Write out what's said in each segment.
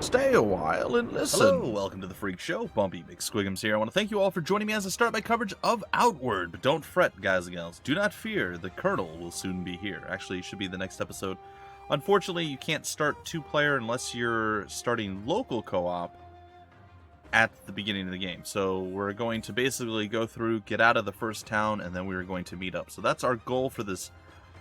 Stay a while and listen. Hello, welcome to the Freak Show. Bumpy McSquigums here. I want to thank you all for joining me as I start my coverage of Outward. But don't fret, guys and gals. Do not fear. The Colonel will soon be here. Actually, it should be the next episode. Unfortunately, you can't start two-player unless you're starting local co-op at the beginning of the game. So we're going to basically go through, get out of the first town, and then we're going to meet up. So that's our goal for this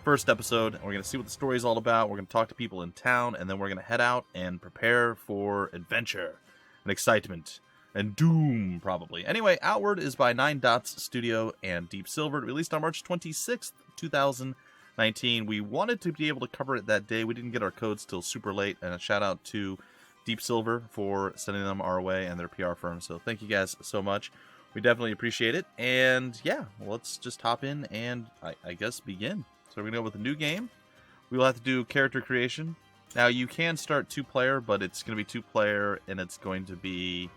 first episode. We're going to see what the story is all about. We're going to talk to people in town, and then we're going to head out and prepare for adventure and excitement and doom, probably. Anyway, Outward is by 9 Dots Studio and Deep Silver, released on March 26th, 2019. We wanted to be able to cover it that day. We didn't get our codes till super late, and a shout out to Deep Silver for sending them our way and their PR firm. So thank you guys so much. We definitely appreciate it. And yeah, let's just hop in and I guess begin. So we're going to go with a new game. We will have to do character creation. Now, you can start two-player, but it's going to be two-player, and it's going to be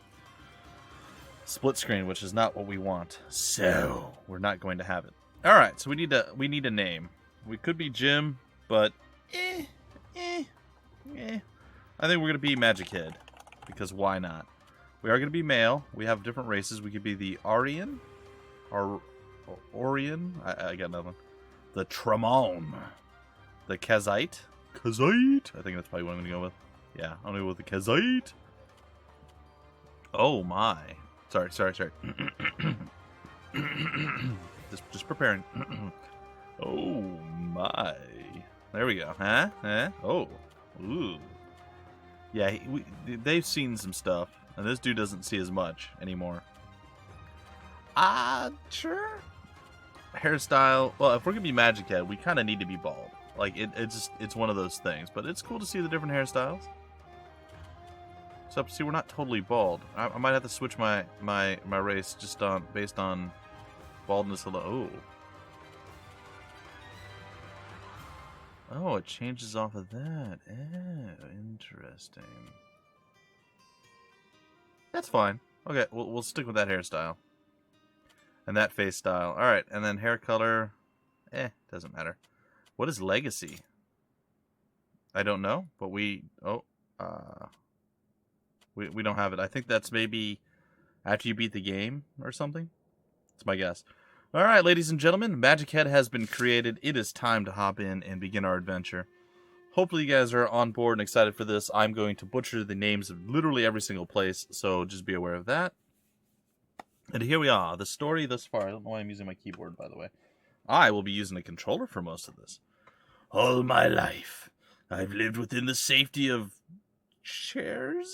split screen, which is not what we want. So, we're not going to have it. All right, so we need a name. We could be Jim, but I think we're going to be Magic Head, because why not? We are going to be male. We have different races. We could be the Aryan, or Orion. I got nothing. The Tremon. The Kazite. Kazite? I think that's probably what I'm going to go with. Yeah, I'm going to go with the Kazite. Oh my. Sorry. just preparing. Oh my. There we go. Huh? Oh. Ooh. Yeah, they've seen some stuff, and this dude doesn't see as much anymore. Sure. Hairstyle, well, if we're gonna be Magic Head, we kind of need to be bald. Like it's one of those things, but it's cool to see the different hairstyles. So see, we're not totally bald. I might have to switch my race just based on baldness alone. Oh, it changes off of that. Oh, interesting. That's fine. Okay, we'll stick with that hairstyle. And that face style. Alright, and then hair color. Doesn't matter. What is legacy? I don't know, but we don't have it. I think that's maybe after you beat the game or something. That's my guess. Alright, ladies and gentlemen, Magic Head has been created. It is time to hop in and begin our adventure. Hopefully you guys are on board and excited for this. I'm going to butcher the names of literally every single place, so just be aware of that. And here we are, the story thus far. I don't know why I'm using my keyboard, by the way. I will be using a controller for most of this. All my life, I've lived within the safety of Cherzo?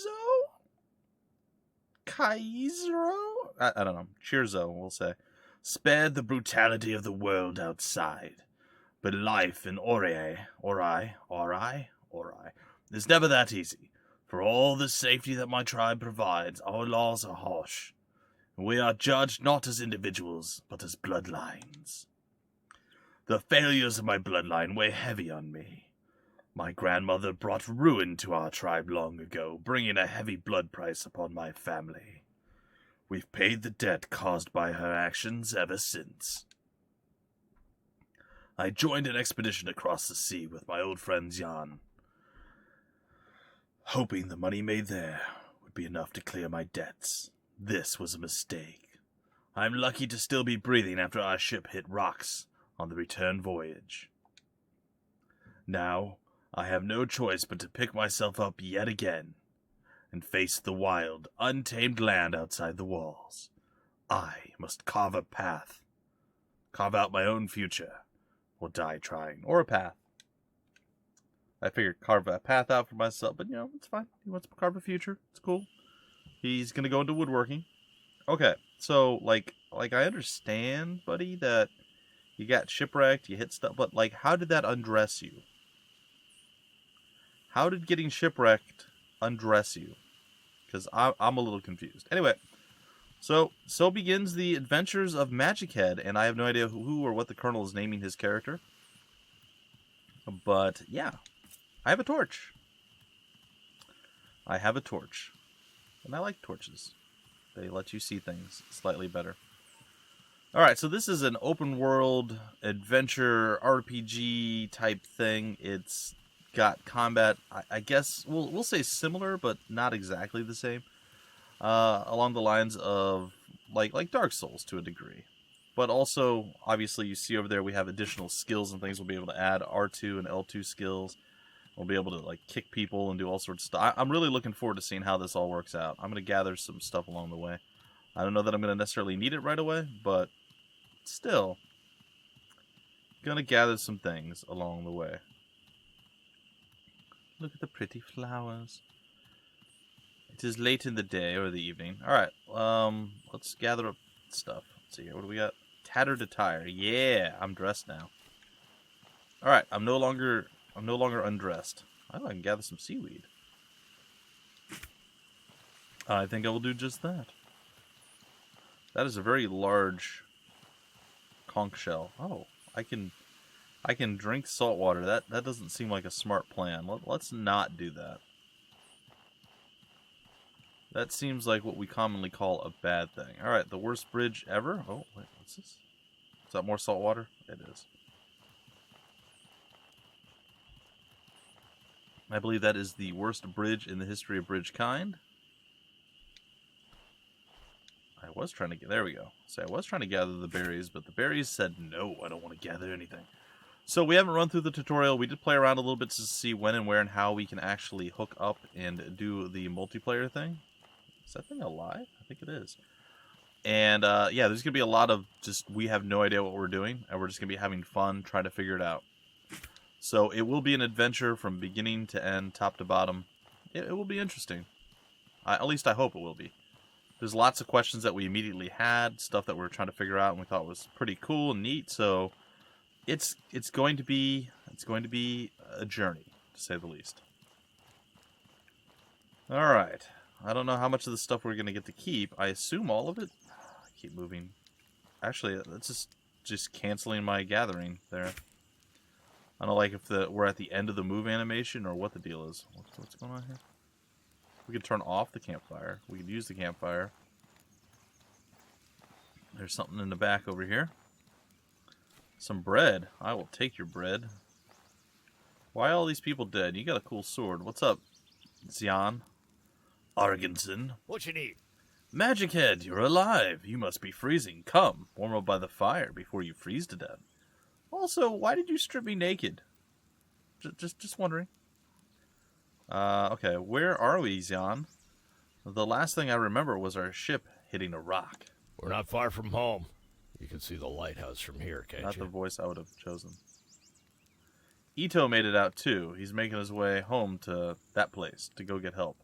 Kaizero? I don't know. Cherzo, we'll say. Spared the brutality of the world outside. But life in Ori, is never that easy. For all the safety that my tribe provides, our laws are harsh. We are judged not as individuals, but as bloodlines. The failures of my bloodline weigh heavy on me. My grandmother brought ruin to our tribe long ago, bringing a heavy blood price upon my family. We've paid the debt caused by her actions ever since. I joined an expedition across the sea with my old friend Jan, hoping the money made there would be enough to clear my debts. This was a mistake. I'm lucky to still be breathing after our ship hit rocks on the return voyage. Now, I have no choice but to pick myself up yet again and face the wild, untamed land outside the walls. I must carve a path, carve out my own future, or die trying, or a path. I figured carve a path out for myself, but it's fine. He wants to carve a future. It's cool. He's going to go into woodworking. Okay, so, like I understand, buddy, that you got shipwrecked, you hit stuff, but, how did that undress you? How did getting shipwrecked undress you? Because I'm a little confused. Anyway, so begins the adventures of Magic Head, and I have no idea who or what the Colonel is naming his character. But, yeah, I have a torch. And I like torches. They let you see things slightly better. Alright, so this is an open world adventure RPG type thing. It's got combat, I guess we'll say similar, but not exactly the same. Along the lines of like Dark Souls to a degree. But also, obviously, you see over there we have additional skills and things we'll be able to add. R2 and L2 skills. We'll be able to like kick people and do all sorts of stuff. I'm really looking forward to seeing how this all works out. I'm going to gather some stuff along the way. I don't know that I'm going to necessarily need it right away, but still, going to gather some things along the way. Look at the pretty flowers. It is late in the day or the evening. All right, let's gather up stuff. Let's see here. What do we got? Tattered attire. Yeah, I'm dressed now. All right, I'm no longer undressed. Oh, I can gather some seaweed. I think I will do just that. That is a very large conch shell. Oh, I can drink salt water. That doesn't seem like a smart plan. Let's not do that. That seems like what we commonly call a bad thing. All right, the worst bridge ever. Oh, wait, what's this? Is that more salt water? It is. I believe that is the worst bridge in the history of bridge kind. I was trying to get... There we go. So I was trying to gather the berries, but the berries said, no, I don't want to gather anything. So we haven't run through the tutorial. We did play around a little bit to see when and where and how we can actually hook up and do the multiplayer thing. Is that thing alive? I think it is. And, yeah, there's going to be a lot of just, we have no idea what we're doing, and we're just going to be having fun trying to figure it out. So it will be an adventure from beginning to end, top to bottom. It will be interesting. At least I hope it will be. There's lots of questions that we immediately had, stuff that we were trying to figure out, and we thought was pretty cool and neat. So it's going to be a journey, to say the least. All right. I don't know how much of the stuff we're going to get to keep. I assume all of it. I keep moving. Actually, that's just canceling my gathering there. I don't know, like if we're at the end of the move animation or what the deal is. What's going on here? We could turn off the campfire. We could use the campfire. There's something in the back over here. Some bread. I will take your bread. Why are all these people dead? You got a cool sword. What's up, Zion? Argenson. What you need? Magic Head, you're alive. You must be freezing. Come, warm up by the fire before you freeze to death. Also, why did you strip me naked? Just wondering. Okay, where are we, Zion? The last thing I remember was our ship hitting a rock. We're not far from home. You can see the lighthouse from here, can't Not you? the voice I would have chosen. Ito made it out, too. He's making his way home to that place to go get help.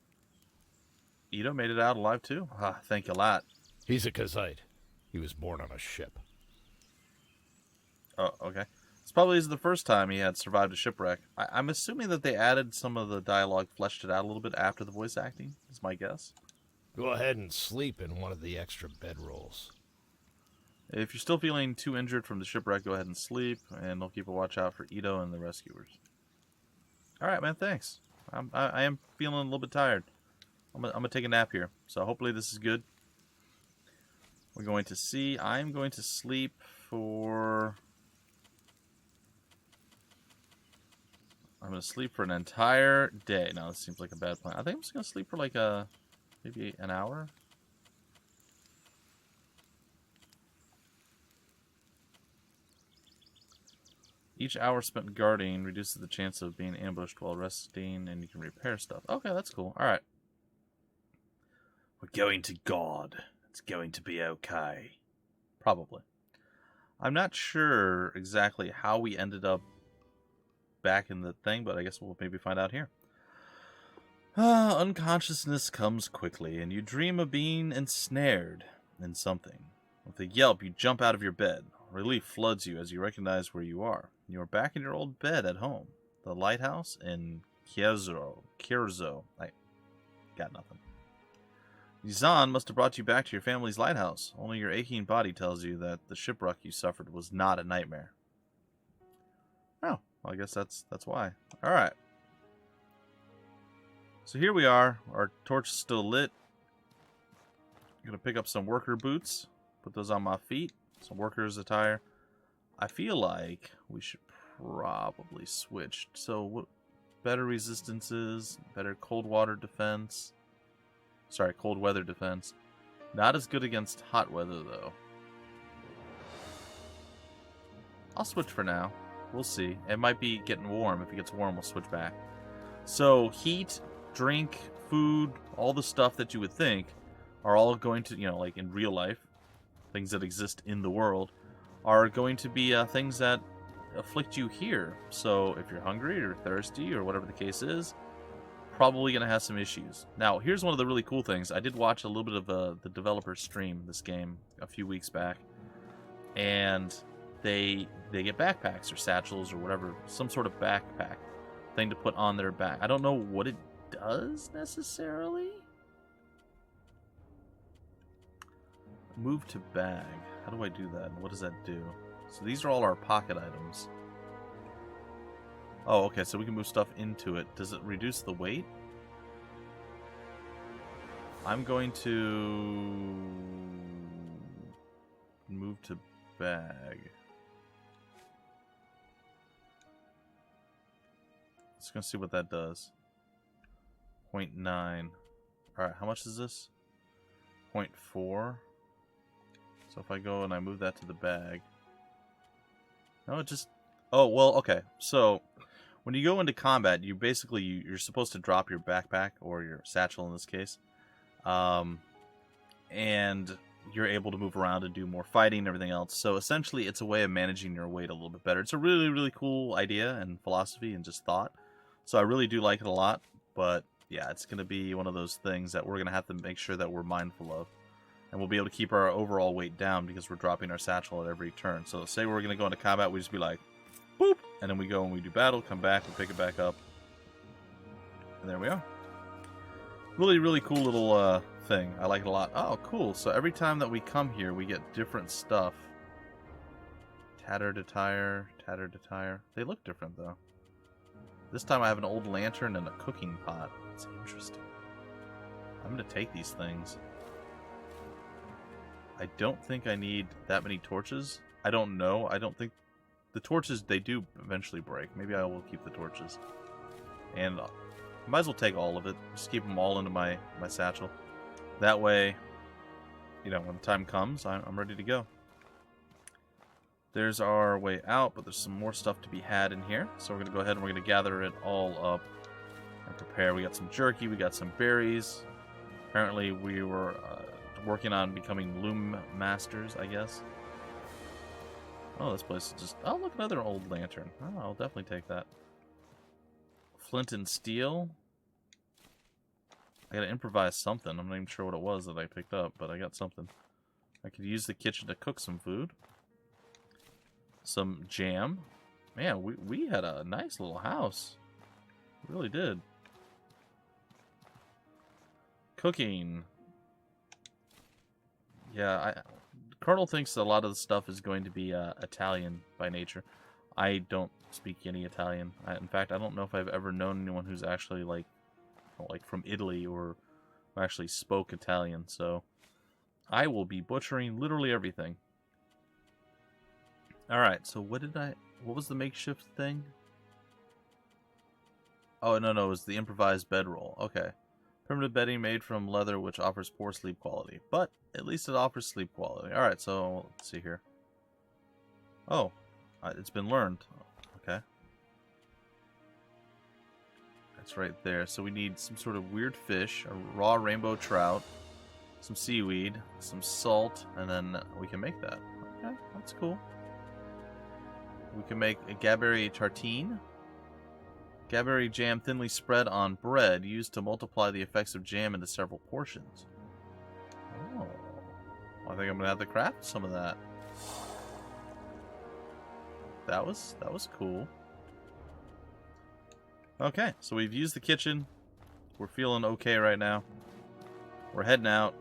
Ito made it out alive, too? Ah, thank you a lot. He's a Kazite. He was born on a ship. Oh, okay. This probably isn't the first time he had survived a shipwreck. I'm assuming that they added some of the dialogue, fleshed it out a little bit after the voice acting, is my guess. Go ahead and sleep in one of the extra bedrolls. If you're still feeling too injured from the shipwreck, go ahead and sleep, and I'll keep a watch out for Ito and the rescuers. Alright, man, thanks. I am feeling a little bit tired. I'm gonna take a nap here, so hopefully this is good. We're going to see. I'm going to sleep for... I'm going to sleep for an entire day. Now, this seems like a bad plan. I think I'm just going to sleep for like maybe an hour. Each hour spent guarding reduces the chance of being ambushed while resting, and you can repair stuff. Okay, that's cool. All right. We're going to God. It's going to be okay. Probably. I'm not sure exactly how we ended up back in the thing, but I guess we'll maybe find out here. Unconsciousness comes quickly, and you dream of being ensnared in something. With a yelp, you jump out of your bed. Relief floods you as you recognize where you are. You are back in your old bed at home. The lighthouse in Kierzo. I got nothing. Zan must have brought you back to your family's lighthouse. Only your aching body tells you that the shipwreck you suffered was not a nightmare. Oh, well, I guess that's why. All right. So here we are. Our torch is still lit. I'm going to pick up some worker boots. Put those on my feet. Some worker's attire. I feel like we should probably switch. So, better resistances, better cold weather defense. Not as good against hot weather, though. I'll switch for now. We'll see. It might be getting warm. If it gets warm, we'll switch back. So, heat, drink, food, all the stuff that you would think are all going to, like in real life, things that exist in the world, are going to be things that afflict you here. So, if you're hungry or thirsty or whatever the case is, probably going to have some issues. Now, here's one of the really cool things. I did watch a little bit of the developer stream this game a few weeks back, and they get backpacks or satchels or whatever, some sort of backpack thing to put on their back. I don't know what it does necessarily. Move to bag. How do I do that? What does that do? So these are all our pocket items. Oh, okay, so we can move stuff into it. Does it reduce the weight? I'm going to move to bag. Just gonna see what that does. 0.9. Alright, how much is this? 0.4. So if I go and I move that to the bag. No, it just... Oh, well, okay. So, when you go into combat, you basically, you're supposed to drop your backpack, or your satchel in this case. And you're able to move around and do more fighting and everything else. So essentially, it's a way of managing your weight a little bit better. It's a really, really cool idea and philosophy and just thought. So I really do like it a lot. But yeah, it's going to be one of those things that we're going to have to make sure that we're mindful of. And we'll be able to keep our overall weight down because we're dropping our satchel at every turn. So say we're going to go into combat, we just be like, boop, and then we go and we do battle, come back, and pick it back up. And there we are. Really, really cool little thing. I like it a lot. Oh, cool. So every time that we come here, we get different stuff. Tattered attire, tattered attire. They look different, though. This time I have an old lantern and a cooking pot. It's interesting. I'm going to take these things. I don't think I need that many torches. I don't know. I don't think... The torches, they do eventually break. Maybe I will keep the torches. And I might as well take all of it. Just keep them all into my satchel. That way, when the time comes, I'm ready to go. There's our way out, but there's some more stuff to be had in here. So we're going to go ahead and we're going to gather it all up and prepare. We got some jerky, we got some berries. Apparently we were working on becoming loom masters, I guess. Oh, this place is just... Oh, look, another old lantern. Oh, I'll definitely take that. Flint and steel. I gotta improvise something. I'm not even sure what it was that I picked up, but I got something. I could use the kitchen to cook some food. Some jam. Man, we had a nice little house. We really did. Cooking. Yeah, Colonel thinks a lot of the stuff is going to be Italian by nature. I don't speak any Italian. In fact, I don't know if I've ever known anyone who's actually like from Italy or who actually spoke Italian. So I will be butchering literally everything. All right. So what was the makeshift thing? Oh no, it was the improvised bedroll. Okay. Primitive bedding made from leather, which offers poor sleep quality, but at least it offers sleep quality. All right, so let's see here. Oh, it's been learned. Okay, that's right there. So we need some sort of weird fish, a raw rainbow trout, some seaweed, some salt, and then we can make that. Okay, that's cool. We can make a gaberry tartine. Gaberry jam thinly spread on bread, used to multiply the effects of jam into several portions. Oh. I think I'm going to have to craft some of that. That was cool. Okay, so we've used the kitchen. We're feeling okay right now. We're heading out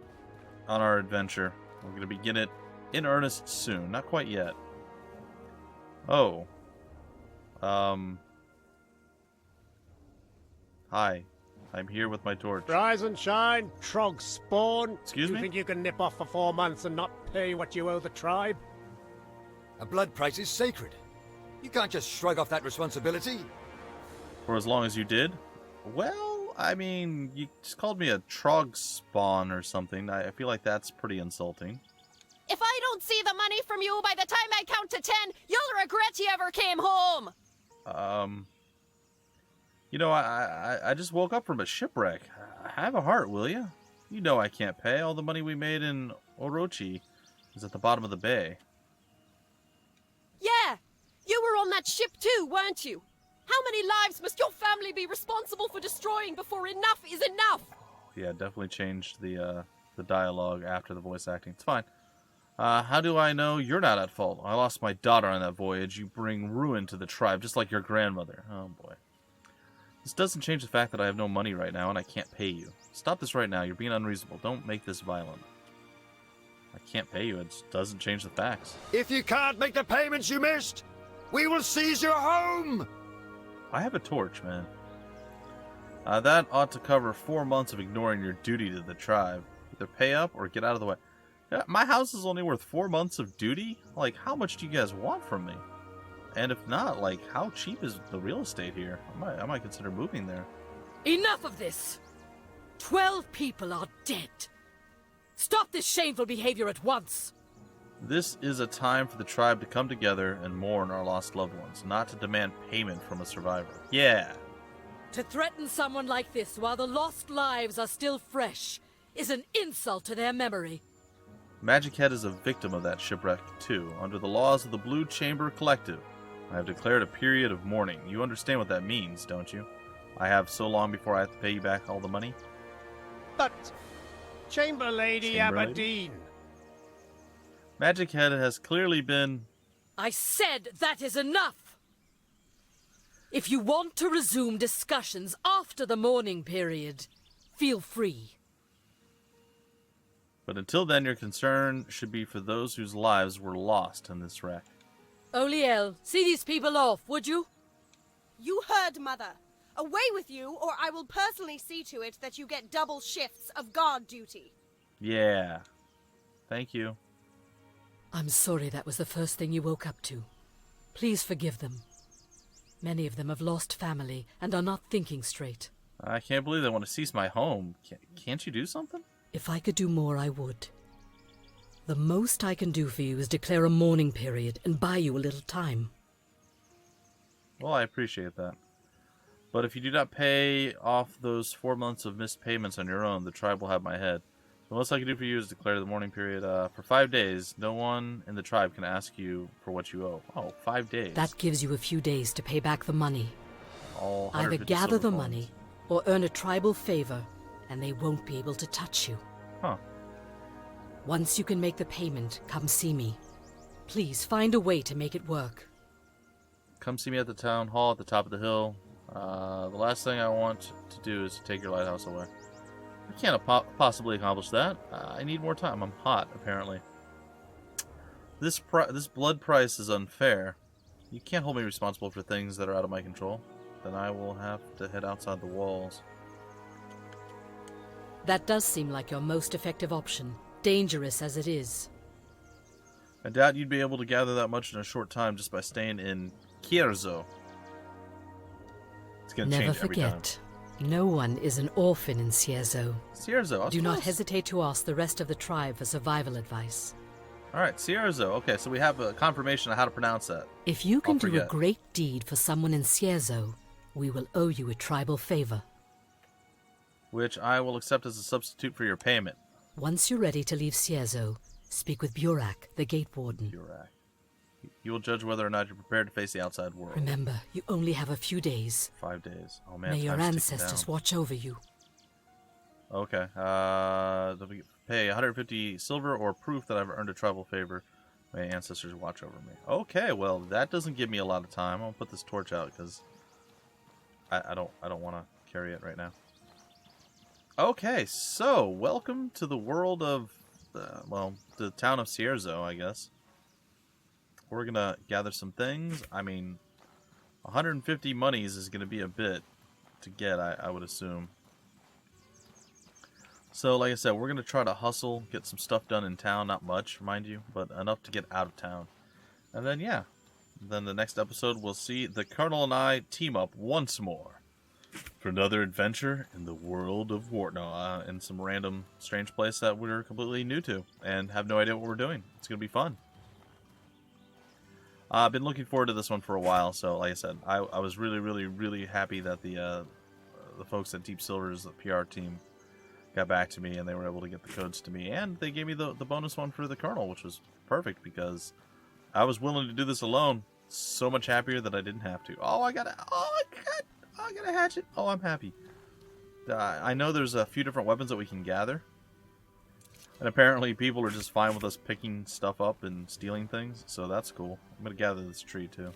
on our adventure. We're going to begin it in earnest soon. Not quite yet. Oh. Hi, I'm here with my torch. Rise and shine, Trog spawn. Excuse me? You think you can nip off for 4 months and not pay what you owe the tribe? A blood price is sacred. You can't just shrug off that responsibility. For as long as you did? Well, I mean, you just called me a trog spawn or something. I feel like that's pretty insulting. If I don't see the money from you by the time I count to 10, you'll regret you ever came home. You know, I just woke up from a shipwreck. Have a heart, will you? You know I can't pay. All the money we made in Orochi is at the bottom of the bay. Yeah, you were on that ship too, weren't you? How many lives must your family be responsible for destroying before enough is enough? Yeah, definitely changed the dialogue after the voice acting. It's fine. How do I know you're not at fault? I lost my daughter on that voyage. You bring ruin to the tribe, just like your grandmother. Oh, boy. This doesn't change the fact that I have no money right now and I can't pay you. Stop this right now. You're being unreasonable. Don't make this violent. I can't pay you. It doesn't change the facts. If you can't make the payments you missed, we will seize your home! I have a torch, man. That ought to cover 4 months of ignoring your duty to the tribe. Either pay up or get out of the way. My house is only worth 4 months of duty? Like, how much do you guys want from me? And if not, like, how cheap is the real estate here? I might consider moving there. Enough of this! 12 people are dead. Stop this shameful behavior at once. This is a time for the tribe to come together and mourn our lost loved ones, not to demand payment from a survivor. Yeah. To threaten someone like this while the lost lives are still fresh is an insult to their memory. Magic Head is a victim of that shipwreck, too. Under the laws of the Blue Chamber Collective, I have declared a period of mourning. You understand what that means, don't you? I have so long before I have to pay you back all the money. But, Chamber Lady Aberdeen. Magic Head has clearly been... I said that is enough! If you want to resume discussions after the mourning period, feel free. But until then, your concern should be for those whose lives were lost in this wreck. Oliel, see these people off, would you? You heard, Mother. Away with you, or I will personally see to it that you get double shifts of guard duty. Yeah. Thank you. I'm sorry that was the first thing you woke up to. Please forgive them. Many of them have lost family and are not thinking straight. I can't believe they want to seize my home. Can't you do something? If I could do more, I would. The most I can do for you is declare a mourning period and buy you a little time. Well, I appreciate that. But if you do not pay off those 4 months of missed payments on your own, the tribe will have my head. The most I can do for you is declare the mourning period. For 5 days, no one in the tribe can ask you for what you owe. Oh, 5 days. That gives you a few days to pay back the money. All Either 150 gather the silver money coins. or earn a tribal favor, and they won't be able to touch you. Huh. Once you can make the payment, come see me. Please find a way to make it work. Come see me at the town hall at the top of the hill. The last thing I want to do is to take your lighthouse away. I can't possibly accomplish that. I need more time. I'm hot, apparently. This blood price is unfair. You can't hold me responsible for things that are out of my control. Then I will have to head outside the walls. That does seem like your most effective option, dangerous as it is. I doubt you'd be able to gather that much in a short time just by staying in Kierzo. It's gonna Never change every time. forget, no one is an orphan in Cierzo. Cierzo, Do not close. hesitate to ask the rest of the tribe for survival advice. Alright, Cierzo. Okay, so we have a confirmation of how to pronounce that. If you can I'll do a forget. great deed for someone in Cierzo, we will owe you a tribal favor. Which I will accept as a substitute for your payment. Once you're ready to leave Cierzo, speak with Burak, the gate warden. Burak. You will judge whether or not you're prepared to face the outside world. Remember, you only have a few days. 5 days. Oh man, May your time's ticking ancestors down. watch over you. Okay. Pay 150 silver or proof that I've earned a tribal favor. May ancestors watch over me. Okay, well that doesn't give me a lot of time. I'll put this torch out because I don't want to carry it right now. Okay, so welcome to the world of the town of Cierzo, I guess. We're gonna gather some things. I mean, 150 monies is gonna be a bit to get, I would assume. So, like I said, we're gonna try to hustle, get some stuff done in town. Not much, mind you, but enough to get out of town. And then, yeah, then the next episode we'll see the Colonel and I team up once more for another adventure in the world of war. No, in some random strange place that we're completely new to and have no idea what we're doing. It's going to be fun. I've been looking forward to this one for a while, so like I said, I was really, really, really happy that the folks at Deep Silver's, the PR team, got back to me and they were able to get the codes to me, and they gave me the bonus one for the Colonel, which was perfect because I was willing to do this alone. So much happier that I didn't have to. I got a hatchet. Oh, I'm happy. I know there's a few different weapons that we can gather, and apparently people are just fine with us picking stuff up and stealing things, so that's cool. I'm gonna gather this tree too.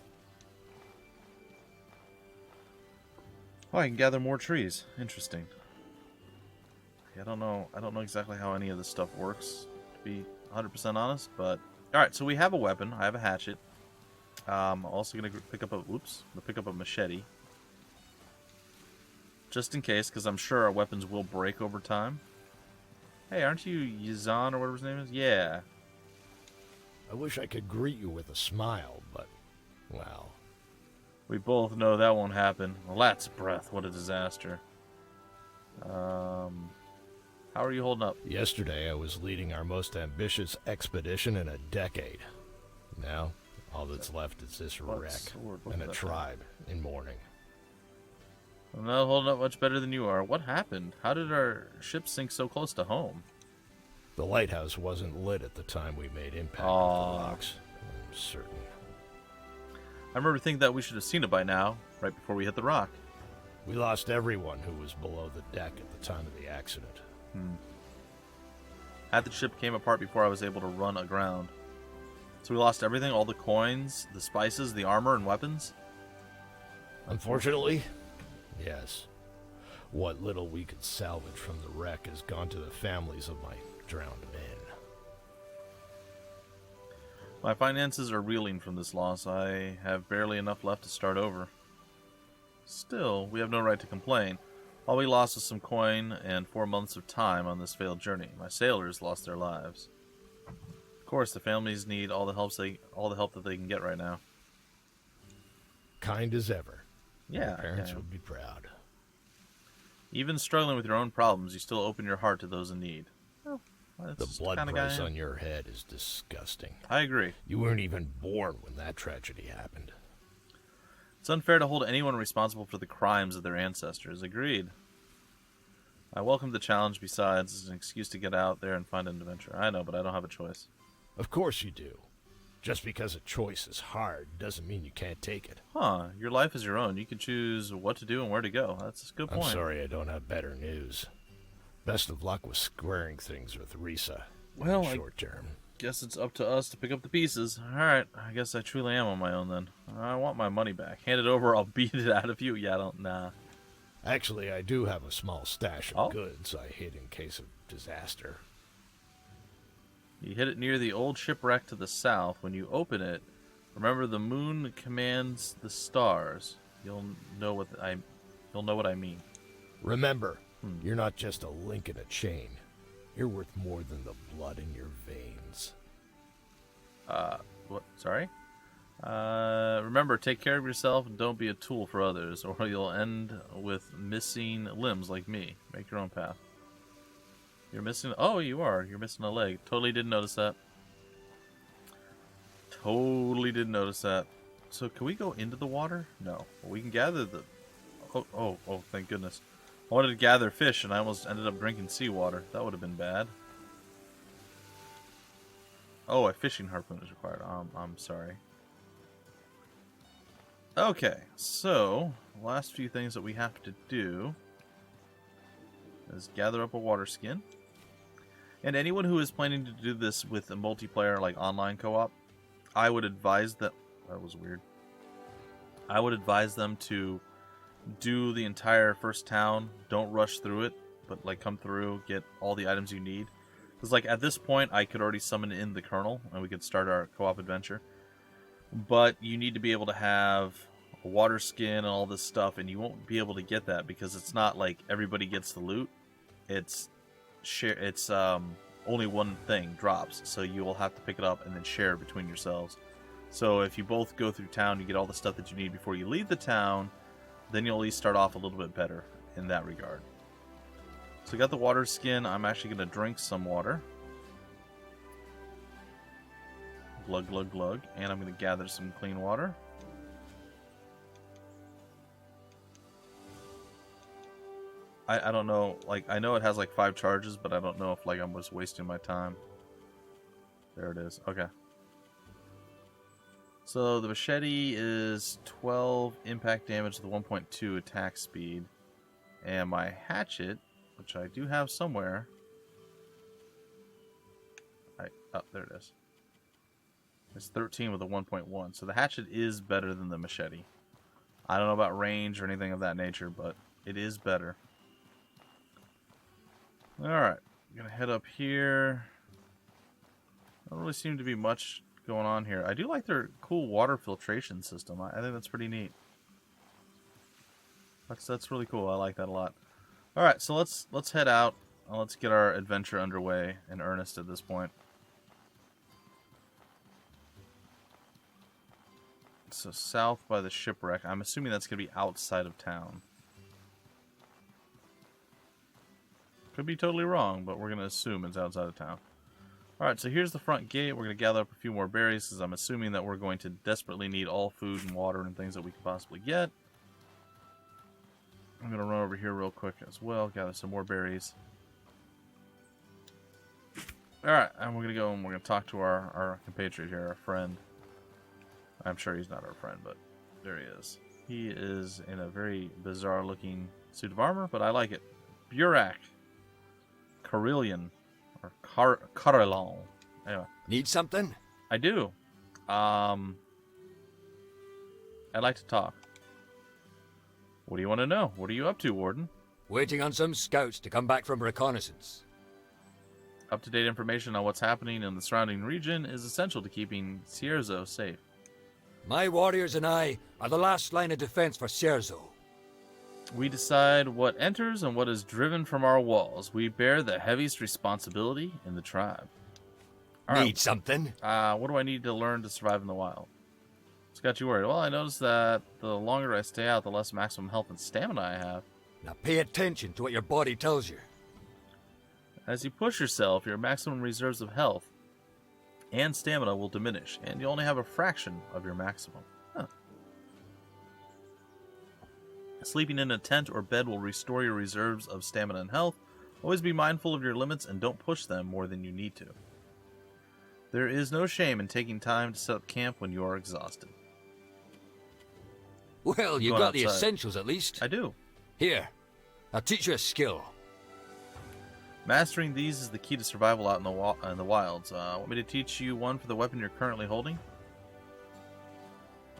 Oh, I can gather more trees. Interesting. I don't know exactly how any of this stuff works, to be 100% honest, but alright, so we have a weapon. I have a hatchet. I'm also gonna pick up a machete. Just in case, because I'm sure our weapons will break over time. Hey, aren't you Yazan or whatever his name is? Yeah. I wish I could greet you with a smile, but, well... We both know that won't happen. Lat's breath, what a disaster. How are you holding up? Yesterday I was leading our most ambitious expedition in a decade. Now, all that's left is this wreck and a tribe in mourning. I'm not holding up much better than you are. What happened? How did our ship sink so close to home? The lighthouse wasn't lit at the time we made impact with the rocks. I'm certain. I remember thinking that we should have seen it by now, right before we hit the rock. We lost everyone who was below the deck at the time of the accident. Half the ship came apart before I was able to run aground. So we lost everything, all the coins, the spices, the armor, and weapons? Unfortunately, yes. What little we could salvage from the wreck has gone to the families of my drowned men. My finances are reeling from this loss. I have barely enough left to start over. Still, we have no right to complain. All we lost was some coin and 4 months of time on this failed journey. My sailors lost their lives. Of course, the families need all the help that they can get right now. Kind as ever. Yeah, Your parents yeah. would be proud. Even struggling with your own problems, you still open your heart to those in need. Well, The blood price on your head is disgusting. I agree. You weren't even born when that tragedy happened. It's unfair to hold anyone responsible for the crimes of their ancestors. Agreed. I welcome the challenge. Besides, it's an excuse to get out there and find an adventure. I know, but I don't have a choice. Of course you do. Just because a choice is hard doesn't mean you can't take it. Huh, your life is your own. You can choose what to do and where to go. That's a good point. I'm sorry I don't have better news. Best of luck with squaring things with Risa. Well, short term. Guess it's up to us to pick up the pieces. Alright, I guess I truly am on my own then. I want my money back. Hand it over, I'll beat it out of you. Yeah, nah. Actually, I do have a small stash of Oh. goods I hid in case of disaster. You hit it near the old shipwreck to the south. When you open it, remember the moon commands the stars. You'll know what I mean. Remember, you're not just a link in a chain. You're worth more than the blood in your veins. What? Sorry? Remember, take care of yourself and don't be a tool for others, or you'll end with missing limbs like me. Make your own path. You're missing... Oh, you are. You're missing a leg. Totally didn't notice that. Totally didn't notice that. So, can we go into the water? No. Well, we can gather the... Oh, thank goodness. I wanted to gather fish, and I almost ended up drinking seawater. That would have been bad. Oh, a fishing harpoon is required. I'm sorry. Okay, so, last few things that we have to do is gather up a water skin. And anyone who is planning to do this with a multiplayer, like online co-op, I would advise that... That was weird. I would advise them to do the entire first town. Don't rush through it, but like come through, get all the items you need. Because like at this point, I could already summon in the Colonel, and we could start our co-op adventure. But you need to be able to have a water skin and all this stuff, and you won't be able to get that because it's not like everybody gets the loot. It's only one thing drops, so you will have to pick it up and then share between yourselves. So if you both go through town, you get all the stuff that you need before you leave the town, then you'll at least start off a little bit better in that regard. So I got the water skin. I'm actually going to drink some water. Glug, glug, glug. And I'm going to gather some clean water. I don't know, like, I know it has like 5 charges, but I don't know if like I'm just wasting my time. There it is. Okay. So the machete is 12 impact damage with 1.2 attack speed. And my hatchet, which I do have somewhere. Oh, there it is. It's 13 with a 1.1. So the hatchet is better than the machete. I don't know about range or anything of that nature, but it is better. Alright, I'm going to head up here. Don't really seem to be much going on here. I do like their cool water filtration system. I think that's pretty neat. That's really cool. I like that a lot. Alright, so let's head out. Let's get our adventure underway in earnest at this point. So south by the shipwreck. I'm assuming that's going to be outside of town. Could be totally wrong, but we're going to assume it's outside of town. Alright, so here's the front gate. We're going to gather up a few more berries because I'm assuming that we're going to desperately need all food and water and things that we can possibly get. I'm going to run over here real quick as well, gather some more berries. Alright, and we're going to go and we're going to talk to our compatriot here, our friend. I'm sure he's not our friend, but there he is. He is in a very bizarre looking suit of armor, but I like it. Burak. Carillion. Or Carillon. Anyway. Need something? I do. I'd like to talk. What do you want to know? What are you up to, Warden? Waiting on some scouts to come back from reconnaissance. Up-to-date information on what's happening in the surrounding region is essential to keeping Cierzo safe. My warriors and I are the last line of defense for Cierzo. We decide what enters and what is driven from our walls. We bear the heaviest responsibility in the tribe. All Need right. something? What do I need to learn to survive in the wild? What's got you worried? Well, I noticed that the longer I stay out, the less maximum health and stamina I have. Now pay attention to what your body tells you. As you push yourself, your maximum reserves of health and stamina will diminish, and you only have a fraction of your maximum. Huh. Sleeping in a tent or bed will restore your reserves of stamina and health. Always be mindful of your limits and don't push them more than you need to. There is no shame in taking time to set up camp when you are exhausted. Well, you Going got the outside. essentials at least. I do. Here, I'll teach you a skill. Mastering these is the key to survival out in the wilds. Want me to teach you one for the weapon you're currently holding?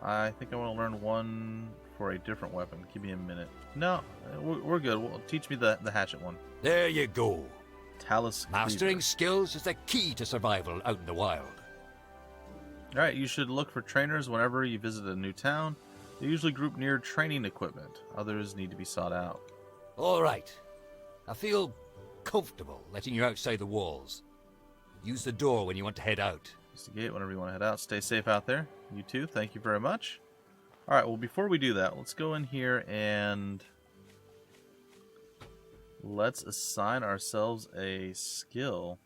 I think I want to learn one for a different weapon. Give me a minute. No, we're good. Well, teach me the hatchet one. There you go. Talus Mastering Cleaver. skills is the key to survival out in the wild. Alright, you should look for trainers whenever you visit a new town. They usually group near training equipment. Others need to be sought out. All right. I feel comfortable letting you outside the walls. Use the door when you want to head out. Use the gate whenever you want to head out. Stay safe out there. You too. Thank you very much. Alright, well, before we do that, let's go in here and let's assign ourselves a skill.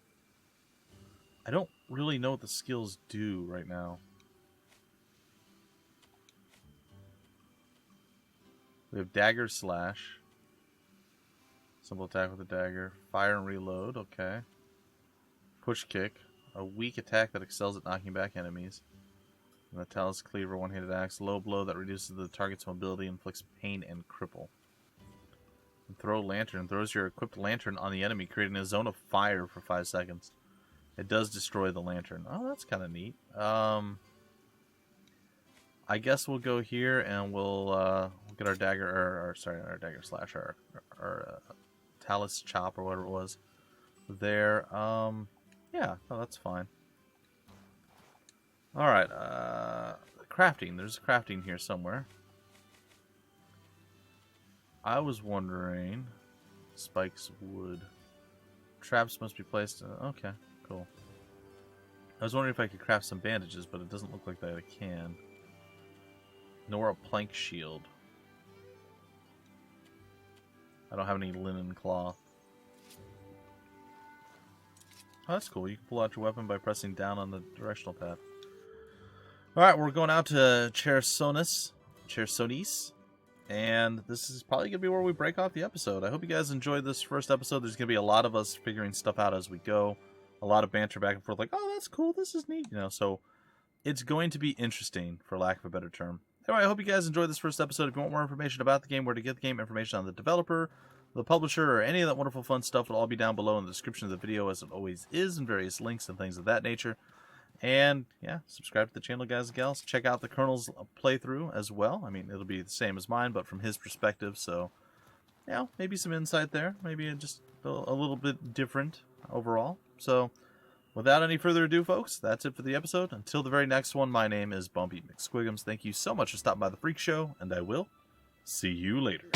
I don't really know what the skills do right now. We have Dagger Slash. Simple attack with a dagger. Fire and reload, okay. Push Kick. A weak attack that excels at knocking back enemies. And the Talus Cleaver, one-handed axe. Low blow that reduces the target's mobility, inflicts pain, and cripple. And throw Lantern. Throws your equipped lantern on the enemy, creating a zone of fire for 5 seconds. It does destroy the lantern. Oh, that's kind of neat. I guess we'll go here and we'll get our dagger, or sorry, not our dagger slash, our Talus chop or whatever it was. There. Yeah, oh, that's fine. All right. Crafting. There's crafting here somewhere. I was wondering. Spikes wood. Traps must be placed. Okay, cool. I was wondering if I could craft some bandages, but it doesn't look like that I can. Nor a plank shield. I don't have any linen cloth. Oh, that's cool. You can pull out your weapon by pressing down on the directional pad. Alright, we're going out to Chersonis, and this is probably going to be where we break off the episode. I hope you guys enjoyed this first episode. There's going to be a lot of us figuring stuff out as we go. A lot of banter back and forth, like, oh, that's cool, this is neat, you know, so it's going to be interesting, for lack of a better term. Anyway, I hope you guys enjoyed this first episode. If you want more information about the game, where to get the game, information on the developer, the publisher, or any of that wonderful fun stuff will all be down below in the description of the video, as it always is, and various links and things of that nature. And, yeah, subscribe to the channel, guys and gals. Check out the Colonel's playthrough as well. I mean, it'll be the same as mine, but from his perspective, so, you know, maybe some insight there. Maybe just a little bit different overall. So, without any further ado, folks, that's it for the episode. Until the very next one, my name is Bumpy McSquigums. Thank you so much for stopping by the Freak Show, and I will see you later.